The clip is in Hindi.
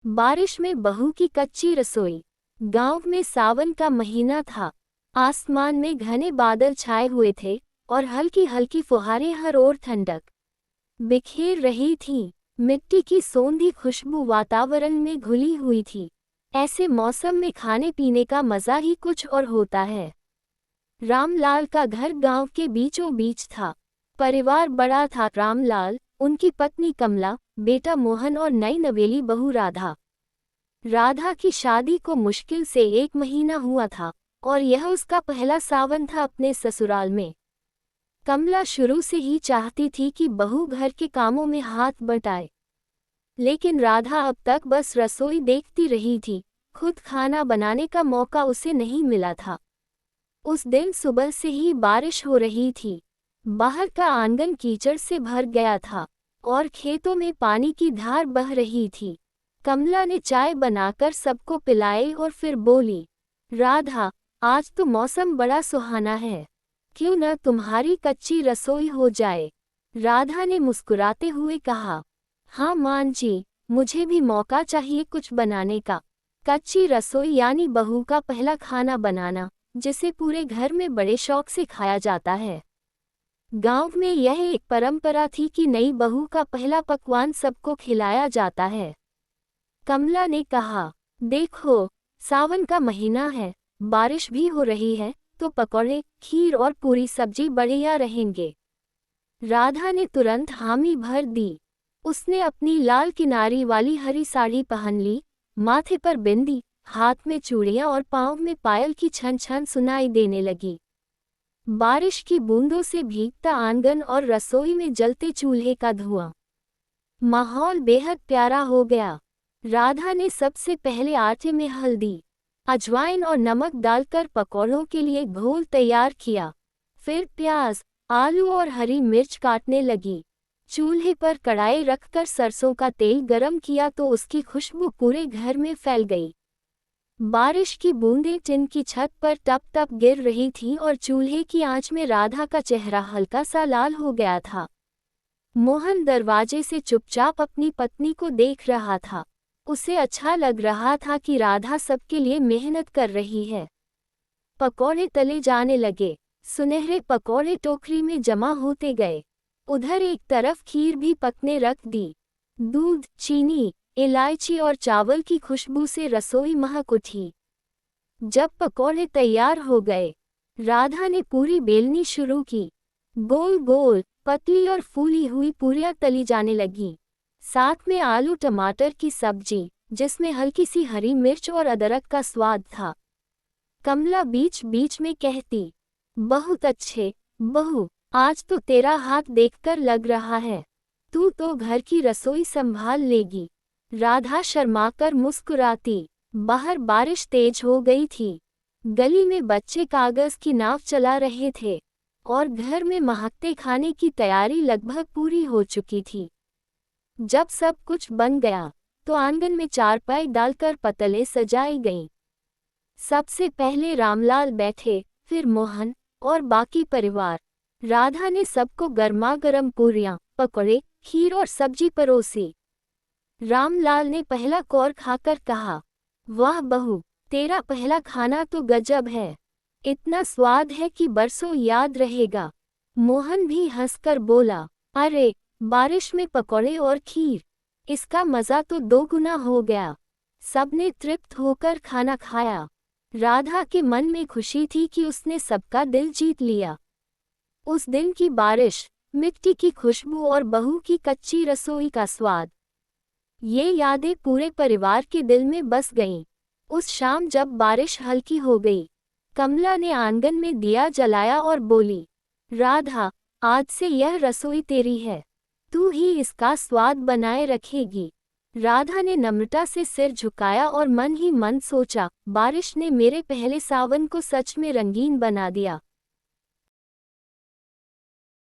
बारिश में बहू की कच्ची रसोई। गांव में सावन का महीना था। आसमान में घने बादल छाए हुए थे और हल्की हल्की फुहारें हर ओर ठंडक बिखेर रही थीं। मिट्टी की सौंधी खुशबू वातावरण में घुली हुई थी। ऐसे मौसम में खाने पीने का मजा ही कुछ और होता है। रामलाल का घर गांव के बीचों बीच था। परिवार बड़ा था। रामलाल, उनकी पत्नी कमला, बेटा मोहन और नई नवेली बहू राधा। राधा की शादी को मुश्किल से 1 महीना हुआ था और यह उसका पहला सावन था अपने ससुराल में। कमला शुरू से ही चाहती थी कि बहू घर के कामों में हाथ बटाए, लेकिन राधा अब तक बस रसोई देखती रही थी। खुद खाना बनाने का मौका उसे नहीं मिला था। उस दिन सुबह से ही बारिश हो रही थी। बाहर का आंगन कीचड़ से भर गया था और खेतों में पानी की धार बह रही थी। कमला ने चाय बनाकर सबको पिलाई और फिर बोली, राधा, आज तो मौसम बड़ा सुहाना है, क्यों न तुम्हारी कच्ची रसोई हो जाए। राधा ने मुस्कुराते हुए कहा, हाँ मान जी, मुझे भी मौका चाहिए कुछ बनाने का। कच्ची रसोई यानी बहू का पहला खाना बनाना, जिसे पूरे घर में बड़े शौक से खाया जाता है। गांव में यह एक परंपरा थी कि नई बहू का पहला पकवान सबको खिलाया जाता है। कमला ने कहा, देखो, सावन का महीना है, बारिश भी हो रही है, तो पकौड़े, खीर और पूरी सब्जी बढ़िया रहेंगे। राधा ने तुरंत हामी भर दी। उसने अपनी लाल किनारी वाली हरी साड़ी पहन ली, माथे पर बिंदी, हाथ में चूड़ियां और पांव में पायल की छन छन सुनाई देने लगी। बारिश की बूंदों से भीगता आंगन और रसोई में जलते चूल्हे का धुआं, माहौल बेहद प्यारा हो गया। राधा ने सबसे पहले आटे में हल्दी, अजवाइन और नमक डालकर पकौड़ों के लिए घोल तैयार किया। फिर प्याज, आलू और हरी मिर्च काटने लगी। चूल्हे पर कढ़ाई रखकर सरसों का तेल गरम किया तो उसकी खुशबू पूरे घर में फैल गई। बारिश की बूंदें टिन की छत पर टप टप गिर रही थीं और चूल्हे की आंच में राधा का चेहरा हल्का सा लाल हो गया था। मोहन दरवाजे से चुपचाप अपनी पत्नी को देख रहा था। उसे अच्छा लग रहा था कि राधा सबके लिए मेहनत कर रही है। पकौड़े तले जाने लगे। सुनहरे पकौड़े टोकरी में जमा होते गए। उधर एक तरफ खीर भी पकने रख दी। दूध, चीनी, इलायची और चावल की खुशबू से रसोई महक उठी। जब पकौड़े तैयार हो गए, राधा ने पूरी बेलनी शुरू की। गोल गोल, पतली और फूली हुई पूरियां तली जाने लगीं। साथ में आलू टमाटर की सब्जी, जिसमें हल्की सी हरी मिर्च और अदरक का स्वाद था। कमला बीच बीच में कहती, बहुत अच्छे बहू, आज तो तेरा हाथ देखकर लग रहा है, तू तो घर की रसोई संभाल लेगी। राधा शर्माकर मुस्कुराती। बाहर बारिश तेज हो गई थी। गली में बच्चे कागज की नाव चला रहे थे और घर में महकते खाने की तैयारी लगभग पूरी हो चुकी थी। जब सब कुछ बन गया, तो आंगन में चारपाई डालकर पतले सजाई गईं। सबसे पहले रामलाल बैठे, फिर मोहन और बाकी परिवार। राधा ने सबको गर्मागर्म पूरियां, पकौड़े, खीर और सब्जी परोसी। रामलाल ने पहला कौर खाकर कहा, वाह बहू, तेरा पहला खाना तो गजब है, इतना स्वाद है कि बरसों याद रहेगा। मोहन भी हंसकर बोला, अरे, बारिश में पकौड़े और खीर, इसका मज़ा तो 2 गुना हो गया। सबने तृप्त होकर खाना खाया। राधा के मन में खुशी थी कि उसने सबका दिल जीत लिया। उस दिन की बारिश, मिट्टी की खुशबू और बहू की कच्ची रसोई का स्वाद, ये यादें पूरे परिवार के दिल में बस गईं। उस शाम जब बारिश हल्की हो गई, कमला ने आंगन में दिया जलाया और बोली, राधा, आज से यह रसोई तेरी है, तू ही इसका स्वाद बनाए रखेगी। राधा ने नम्रता से सिर झुकाया और मन ही मन सोचा, बारिश ने मेरे पहले सावन को सच में रंगीन बना दिया।